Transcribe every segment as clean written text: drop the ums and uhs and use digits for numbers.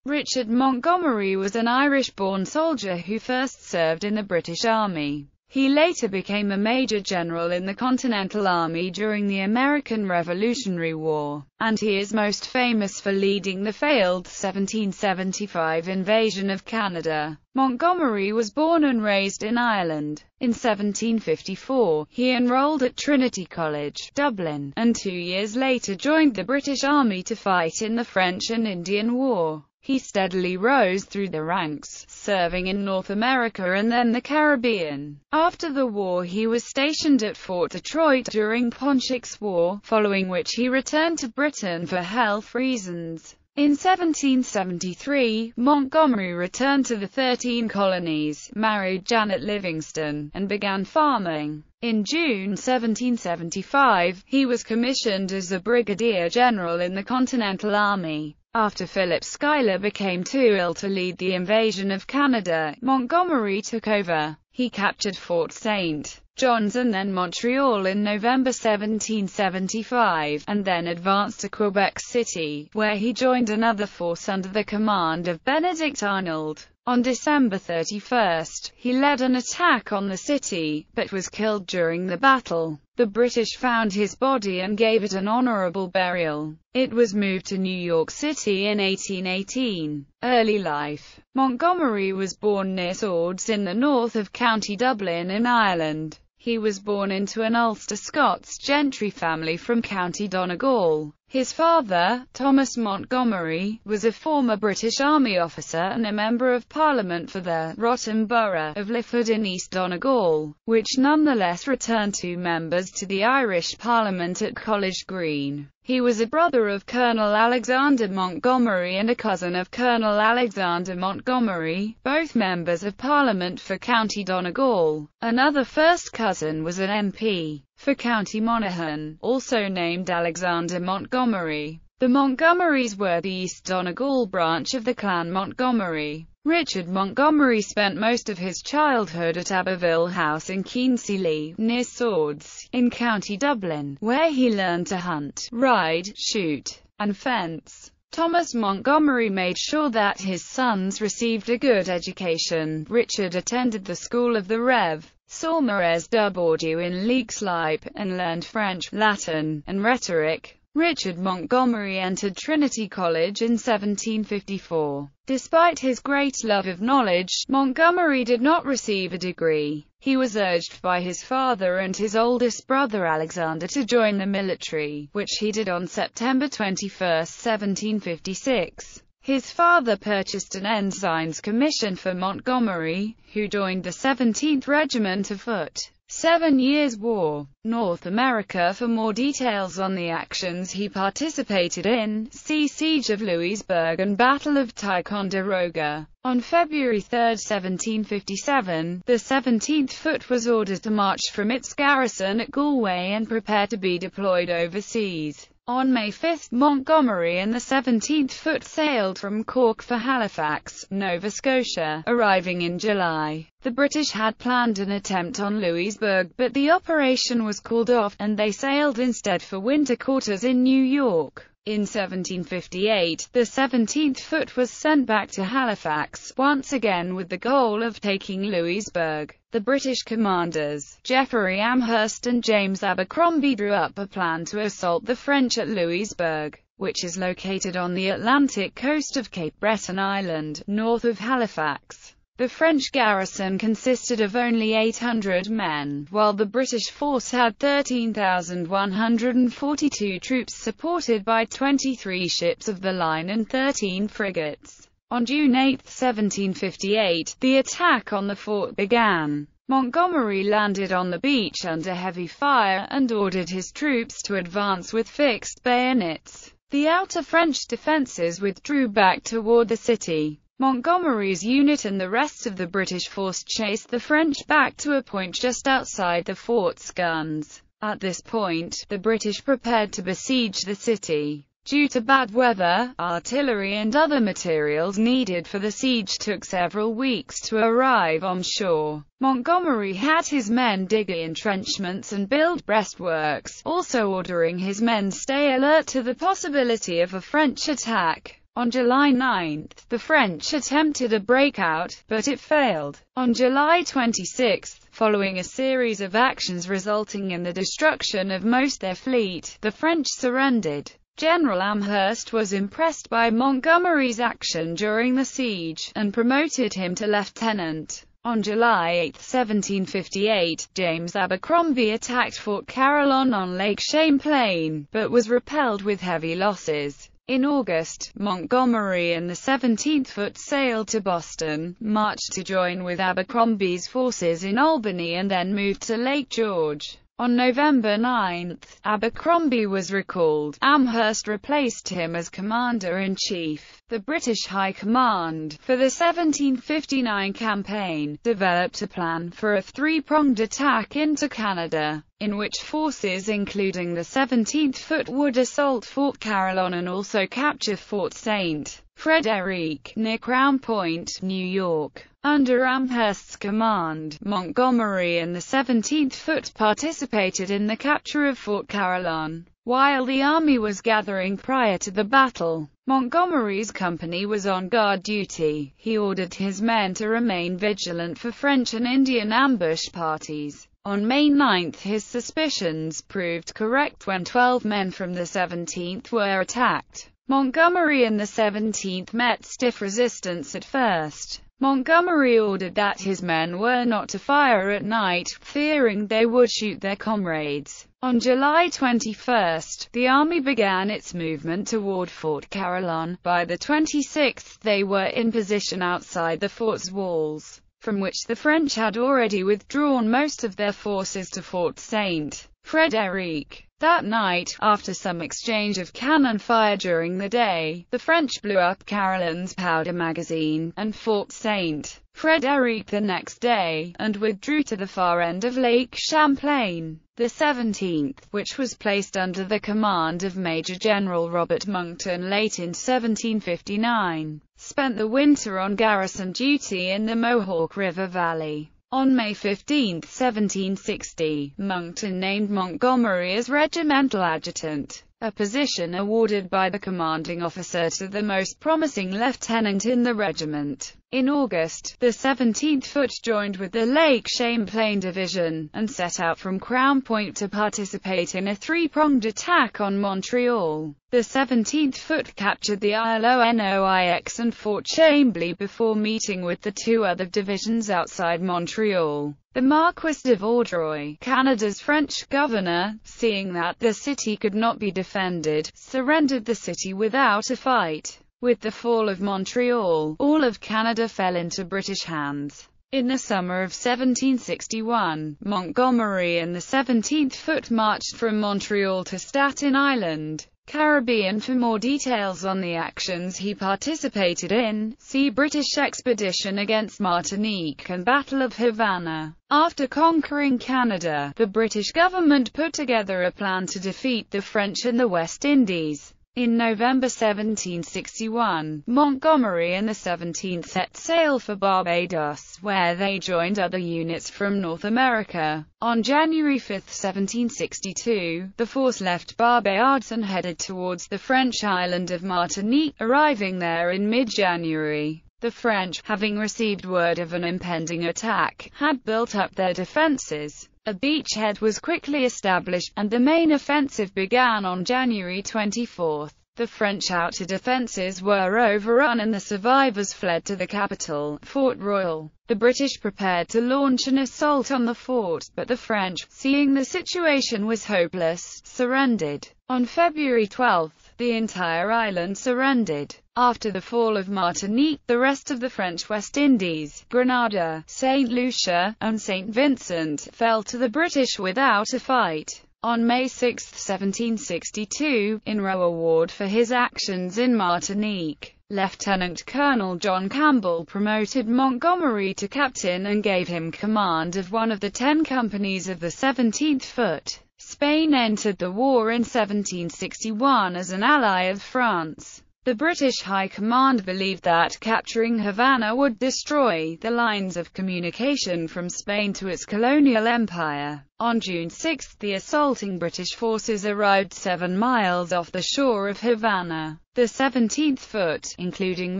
Richard Montgomery was an Irish-born soldier who first served in the British Army. He later became a major general in the Continental Army during the American Revolutionary War, and he is most famous for leading the failed 1775 invasion of Canada. Montgomery was born and raised in Ireland. In 1754, he enrolled at Trinity College, Dublin, and 2 years later joined the British Army to fight in the French and Indian War. He steadily rose through the ranks, serving in North America and then the Caribbean. After the war he was stationed at Fort Detroit during Pontiac's War, following which he returned to Britain for health reasons. In 1773, Montgomery returned to the 13 colonies, married Janet Livingston, and began farming. In June 1775, he was commissioned as a brigadier general in the Continental Army. After Philip Schuyler became too ill to lead the invasion of Canada, Montgomery took over. He captured Fort St. John's and then Montreal in November 1775, and then advanced to Quebec City, where he joined another force under the command of Benedict Arnold. On December 31, he led an attack on the city, but was killed during the battle. The British found his body and gave it an honorable burial. It was moved to New York City in 1818. Early life. Montgomery was born near Swords in the north of County Dublin in Ireland. He was born into an Ulster Scots gentry family from County Donegal. His father, Thomas Montgomery, was a former British Army officer and a Member of Parliament for the Rotten Borough of Lifford in East Donegal, which nonetheless returned 2 members to the Irish Parliament at College Green. He was a brother of Colonel Alexander Montgomery and a cousin of Colonel Alexander Montgomery, both members of Parliament for County Donegal. Another first cousin was an MP for County Monaghan, also named Alexander Montgomery. The Montgomerys were the East Donegal branch of the Clan Montgomery. Richard Montgomery spent most of his childhood at Abbeville House in Keensey, near Swords, in County Dublin, where he learned to hunt, ride, shoot, and fence. Thomas Montgomery made sure that his sons received a good education. Richard attended the school of the Rev. Saumarez de Bourdieu in Leixlip, and learned French, Latin, and rhetoric. Richard Montgomery entered Trinity College in 1754. Despite his great love of knowledge, Montgomery did not receive a degree. He was urged by his father and his oldest brother Alexander to join the military, which he did on September 21, 1756. His father purchased an ensign's commission for Montgomery, who joined the 17th Regiment of Foot. 7 Years' War. North America. For more details on the actions he participated in, see Siege of Louisburg and Battle of Ticonderoga. On February 3, 1757, the 17th Foot was ordered to march from its garrison at Galway and prepare to be deployed overseas. On May 5, Montgomery and the 17th Foot sailed from Cork for Halifax, Nova Scotia, arriving in July. The British had planned an attempt on Louisburg, but the operation was called off, and they sailed instead for winter quarters in New York. In 1758, the 17th Foot was sent back to Halifax, once again with the goal of taking Louisburg. The British commanders, Geoffrey Amherst and James Abercrombie, drew up a plan to assault the French at Louisburg, which is located on the Atlantic coast of Cape Breton Island, north of Halifax. The French garrison consisted of only 800 men, while the British force had 13,142 troops supported by 23 ships of the line and 13 frigates. On June 8, 1758, the attack on the fort began. Montgomery landed on the beach under heavy fire, and ordered his troops to advance with fixed bayonets. The outer French defences withdrew back toward the city. Montgomery's unit and the rest of the British force chased the French back to a point just outside the fort's guns. At this point, the British prepared to besiege the city. Due to bad weather, artillery and other materials needed for the siege took several weeks to arrive on shore. Montgomery had his men dig entrenchments and build breastworks, also ordering his men stay alert to the possibility of a French attack. On July 9, the French attempted a breakout, but it failed. On July 26, following a series of actions resulting in the destruction of most their fleet, the French surrendered. General Amherst was impressed by Montgomery's action during the siege, and promoted him to lieutenant. On July 8, 1758, James Abercrombie attacked Fort Carillon on Lake Champlain, but was repelled with heavy losses. In August, Montgomery and the 17th Foot sailed to Boston, marched to join with Abercrombie's forces in Albany and then moved to Lake George. On November 9, Abercrombie was recalled. Amherst replaced him as Commander-in-Chief. The British High Command, for the 1759 campaign, developed a plan for a three-pronged attack into Canada, in which forces including the 17th Foot would assault Fort Carillon and also capture Fort St. Frederick, near Crown Point, New York. Under Amherst's command, Montgomery and the 17th Foot participated in the capture of Fort Carillon. While the army was gathering prior to the battle, Montgomery's company was on guard duty. He ordered his men to remain vigilant for French and Indian ambush parties. On May 9, his suspicions proved correct when 12 men from the 17th were attacked. Montgomery and the 17th met stiff resistance at first. Montgomery ordered that his men were not to fire at night, fearing they would shoot their comrades. On July 21, the army began its movement toward Fort Carillon. By the 26th they were in position outside the fort's walls, from which the French had already withdrawn most of their forces to Fort St. Frederick. That night, after some exchange of cannon fire during the day, the French blew up Carillon's powder magazine, and Fort St. Frederick the next day, and withdrew to the far end of Lake Champlain. The 17th, which was placed under the command of Major General Robert Monckton late in 1759, spent the winter on garrison duty in the Mohawk River Valley. On May 15, 1760, Monckton named Montgomery as regimental adjutant, a position awarded by the commanding officer to the most promising lieutenant in the regiment. In August, the 17th Foot joined with the Lake Champlain Division, and set out from Crown Point to participate in a three-pronged attack on Montreal. The 17th Foot captured the Isle-aux-Noix and Fort Chambly before meeting with the two other divisions outside Montreal. The Marquis de Vaudreuil, Canada's French governor, seeing that the city could not be defended, surrendered the city without a fight. With the fall of Montreal, all of Canada fell into British hands. In the summer of 1761, Montgomery and the 17th Foot marched from Montreal to Staten Island, Caribbean. For more details on the actions he participated in, see British expedition against Martinique and Battle of Havana. After conquering Canada, the British government put together a plan to defeat the French in the West Indies. In November 1761, Montgomery and the 17th set sail for Barbados, where they joined other units from North America. On January 5, 1762, the force left Barbados and headed towards the French island of Martinique, arriving there in mid-January. The French, having received word of an impending attack, had built up their defenses. A beachhead was quickly established, and the main offensive began on January 24. The French outer defenses were overrun and the survivors fled to the capital, Fort Royal. The British prepared to launch an assault on the fort, but the French, seeing the situation was hopeless, surrendered. On February 12, the entire island surrendered. After the fall of Martinique, the rest of the French West Indies, Grenada, St. Lucia, and St. Vincent, fell to the British without a fight. On May 6, 1762, in award for his actions in Martinique, Lieutenant Colonel John Campbell promoted Montgomery to captain and gave him command of one of the 10 companies of the 17th Foot. Spain entered the war in 1761 as an ally of France. The British High Command believed that capturing Havana would destroy the lines of communication from Spain to its colonial empire. On June 6, the assaulting British forces arrived 7 miles off the shore of Havana. The 17th Foot, including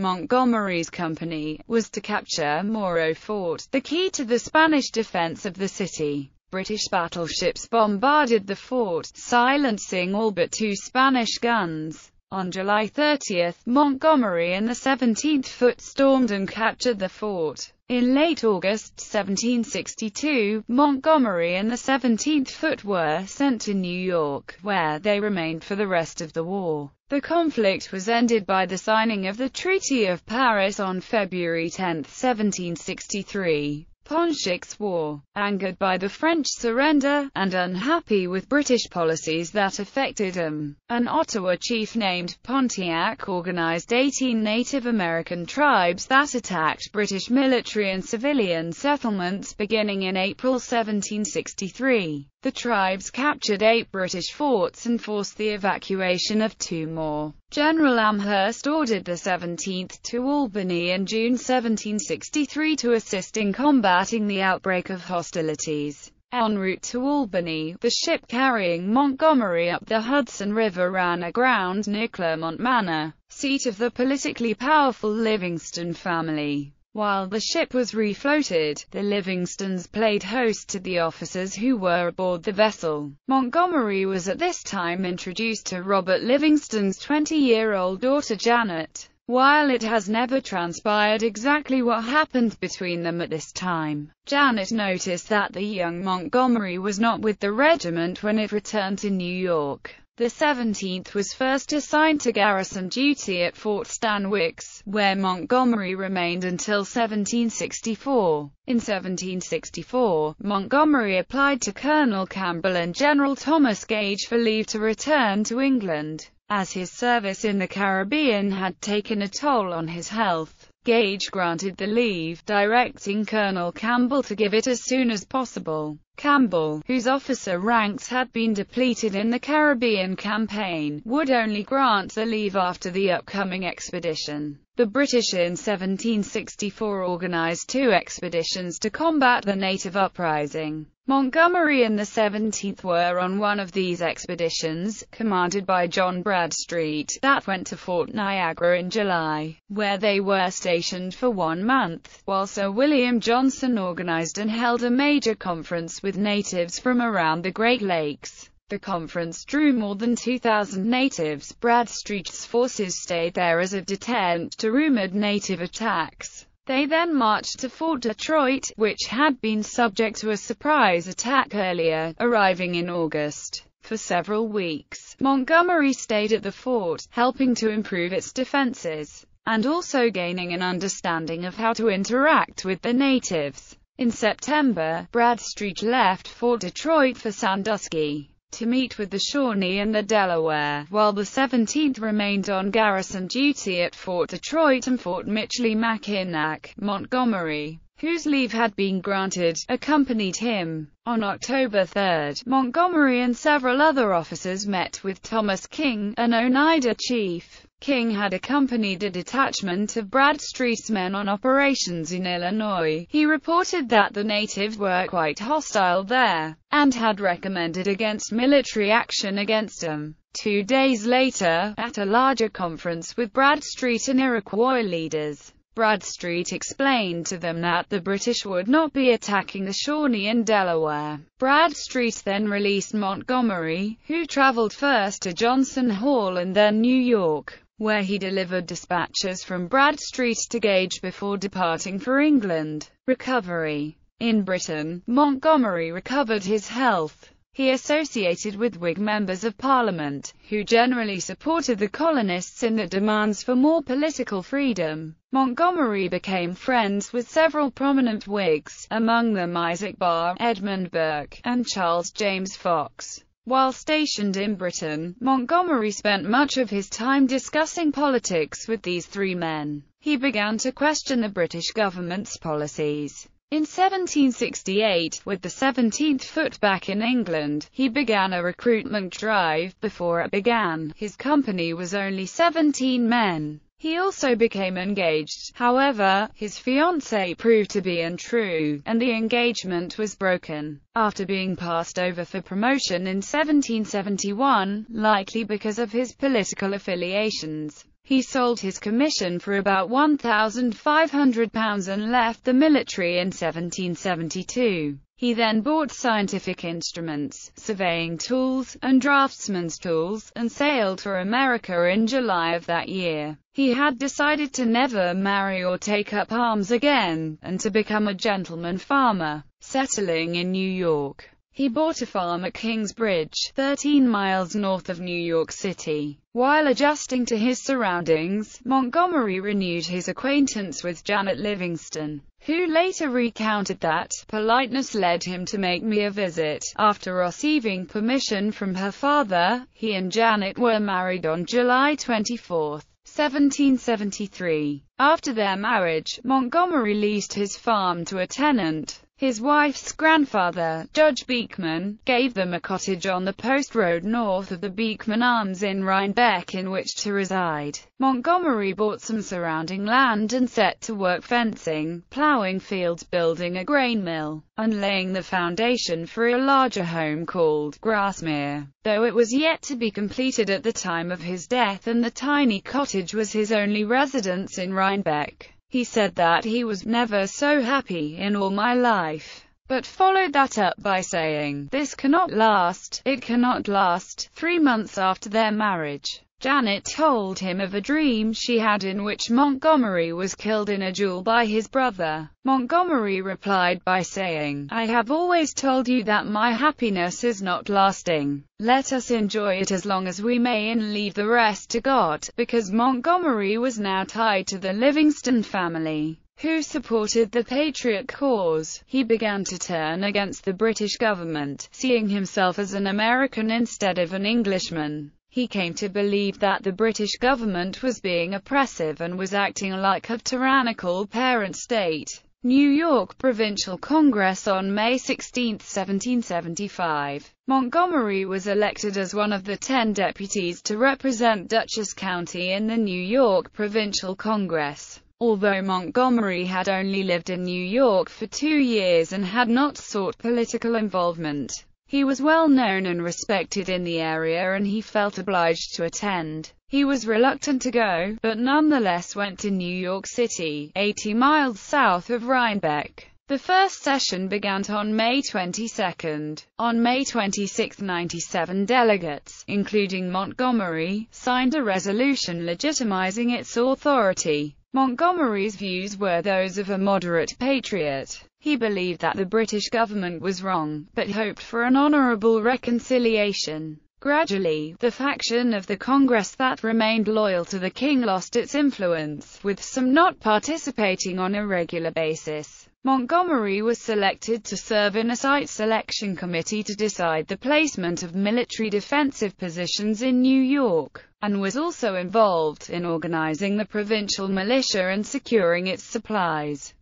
Montgomery's company, was to capture Morro Fort, the key to the Spanish defense of the city. British battleships bombarded the fort, silencing all but 2 Spanish guns. On July 30, Montgomery and the 17th Foot stormed and captured the fort. In late August 1762, Montgomery and the 17th Foot were sent to New York, where they remained for the rest of the war. The conflict was ended by the signing of the Treaty of Paris on February 10, 1763. Pontic's War. Angered by the French surrender, and unhappy with British policies that affected them, an Ottawa chief named Pontiac organized 18 Native American tribes that attacked British military and civilian settlements beginning in April 1763. The tribes captured 8 British forts and forced the evacuation of 2 more. General Amherst ordered the 17th to Albany in June 1763 to assist in combating the outbreak of hostilities. En route to Albany, the ship carrying Montgomery up the Hudson River ran aground near Claremont Manor, seat of the politically powerful Livingston family. While the ship was refloated, the Livingstons played host to the officers who were aboard the vessel. Montgomery was at this time introduced to Robert Livingston's 20-year-old daughter Janet. While it has never transpired exactly what happened between them at this time, Janet noticed that the young Montgomery was not with the regiment when it returned to New York. The 17th was first assigned to garrison duty at Fort Stanwix, where Montgomery remained until 1764. In 1764, Montgomery applied to Colonel Campbell and General Thomas Gage for leave to return to England, as his service in the Caribbean had taken a toll on his health. Gage granted the leave, directing Colonel Campbell to give it as soon as possible. Campbell, whose officer ranks had been depleted in the Caribbean campaign, would only grant the leave after the upcoming expedition. The British in 1764 organized 2 expeditions to combat the native uprising. Montgomery and the 17th were on one of these expeditions, commanded by John Bradstreet, that went to Fort Niagara in July, where they were stationed for 1 month, while Sir William Johnson organized and held a major conference with natives from around the Great Lakes. The conference drew more than 2,000 natives. Bradstreet's forces stayed there as a deterrent to rumored native attacks. They then marched to Fort Detroit, which had been subject to a surprise attack earlier, arriving in August. For several weeks, Montgomery stayed at the fort, helping to improve its defenses, and also gaining an understanding of how to interact with the natives. In September, Bradstreet left Fort Detroit for Sandusky to meet with the Shawnee and the Delaware, while the 17th remained on garrison duty at Fort Detroit and Fort Michilimackinac. Montgomery, whose leave had been granted, accompanied him. On October 3, Montgomery and several other officers met with Thomas King, an Oneida chief. King had accompanied a detachment of Bradstreet's men on operations in Illinois. He reported that the natives were quite hostile there, and had recommended against military action against them. 2 days later, at a larger conference with Bradstreet and Iroquois leaders, Bradstreet explained to them that the British would not be attacking the Shawnee and Delaware. Bradstreet then released Montgomery, who traveled first to Johnson Hall and then New York, where he delivered dispatches from Bradstreet to Gage before departing for England. Recovery. In Britain, Montgomery recovered his health. He associated with Whig members of Parliament, who generally supported the colonists in their demands for more political freedom. Montgomery became friends with several prominent Whigs, among them Isaac Barr, Edmund Burke, and Charles James Fox. While stationed in Britain, Montgomery spent much of his time discussing politics with these 3 men. He began to question the British government's policies. In 1768, with the 17th foot back in England, he began a recruitment drive. Before it began, his company was only 17 men. He also became engaged. However, his fiancée proved to be untrue, and the engagement was broken. After being passed over for promotion in 1771, likely because of his political affiliations, he sold his commission for about £1,500 and left the military in 1772. He then bought scientific instruments, surveying tools, and draftsman's tools, and sailed for America in July of that year. He had decided to never marry or take up arms again, and to become a gentleman farmer, settling in New York. He bought a farm at Kingsbridge, 13 miles north of New York City. While adjusting to his surroundings, Montgomery renewed his acquaintance with Janet Livingston, who later recounted that politeness led him to make me a visit. After receiving permission from her father, he and Janet were married on July 24, 1773. After their marriage, Montgomery leased his farm to a tenant. His wife's grandfather, Judge Beekman, gave them a cottage on the post road north of the Beekman Arms in Rhinebeck in which to reside. Montgomery bought some surrounding land and set to work fencing, plowing fields, building a grain mill, and laying the foundation for a larger home called Grassmere, though it was yet to be completed at the time of his death, and the tiny cottage was his only residence in Rhinebeck. He said that he was never so happy in all my life, but followed that up by saying, "This cannot last, it cannot last." 3 months after their marriage, Janet told him of a dream she had in which Montgomery was killed in a duel by his brother. Montgomery replied by saying, "I have always told you that my happiness is not lasting. Let us enjoy it as long as we may and leave the rest to God." Because Montgomery was now tied to the Livingston family, who supported the Patriot cause, he began to turn against the British government, seeing himself as an American instead of an Englishman. He came to believe that the British government was being oppressive and was acting like a tyrannical parent state. New York Provincial Congress on May 16, 1775. Montgomery was elected as one of the 10 deputies to represent Dutchess County in the New York Provincial Congress. Although Montgomery had only lived in New York for 2 years and had not sought political involvement, he was well known and respected in the area, and he felt obliged to attend. He was reluctant to go, but nonetheless went to New York City, 80 miles south of Rhinebeck. The first session began on May 22. On May 26, 97 delegates, including Montgomery, signed a resolution legitimizing its authority. Montgomery's views were those of a moderate patriot. He believed that the British government was wrong, but hoped for an honorable reconciliation. Gradually, the faction of the Congress that remained loyal to the king lost its influence, with some not participating on a regular basis. Montgomery was selected to serve in a site selection committee to decide the placement of military defensive positions in New York, and was also involved in organizing the provincial militia and securing its supplies.